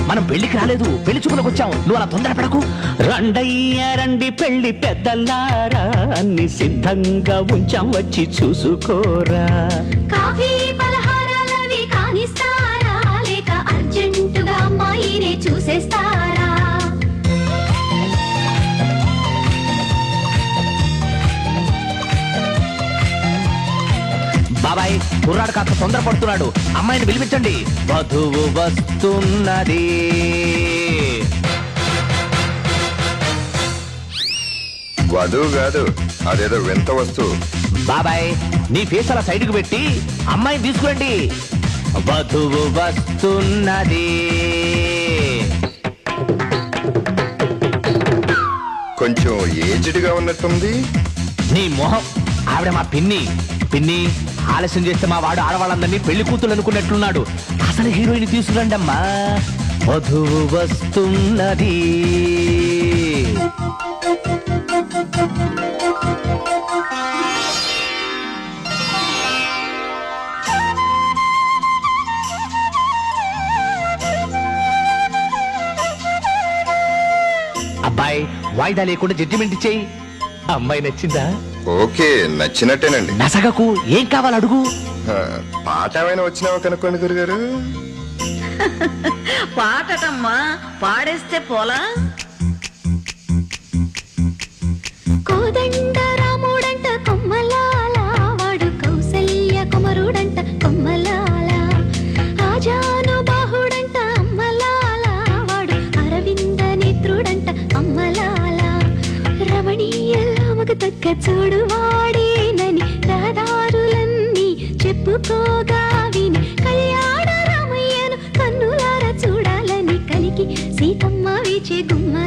మనం పెళ్లికి రాలేదు, పెళ్లి చూపులకు వచ్చాం. నువ్వు అలా తొందరపడకు. రండయ్య రండి పెళ్లి పెద్దలారా, అన్ని సిద్ధంగా ఉంచాం, వచ్చి చూసుకోరా. కాఫీ పలహారాలవి కానిస్తారా, లేక అర్జెంటుగా అమ్మాయినే చూసేస్తారా? బాబాయ్, కుర్రాడు కాస్త తొందరపడుతున్నాడు, అమ్మాయిని పిలిపించండి. వధువు వస్తున్నది. వధువు కాదు, అదేదో వింత వస్తువు. బాబాయ్, నీ ఫేస్ అలా సైడ్కి పెట్టి అమ్మాయిని తీసుకురండి. వధువు వస్తున్నది. కొంచెం ఏజ్డ్ గా ఉన్నట్టుంది. నీ మొహం, ఆవిడ మా పిన్ని. పిన్ని, ఆలస్యం చేస్తే మా వాడు ఆడవాళ్ళందరినీ పెళ్లి కూతురు అనుకున్నట్లున్నాడు. అసలు హీరోయిన్ తీసుకురండి అమ్మా. వధువు వస్తున్నది. అబ్బాయి, వాయిదా లేకుండా జడ్జిమెంట్ ఇచ్చేయి. అమ్మాయి నచ్చిందా? ఓకే, నచ్చినట్టేనండి. నసగకు, ఏం కావాలి అడుగు. పాట ఏమైనా వచ్చినావా కనుక్కోండి గురుగారు. పాటటమ్మా, పాడేస్తే పోలా. కోదండ రాముడంట కొమ్మలాల, వాడు కౌసల్య కుమరుడంట కొమ్మలాల. ఆజాను బాహుడంట అమ్మలాల, వాడు అరవింద నేత్రుడంట అమ్మలాల. రమణీయల్లో మగ తగ్గ చూడు వాడేనని రహదారులన్నీ చెప్పుకోగా విని, కళ్యాణ రామయ్యను కన్నులార చూడాలని కలికి సీతమ్మ వీచే గుమ్మ.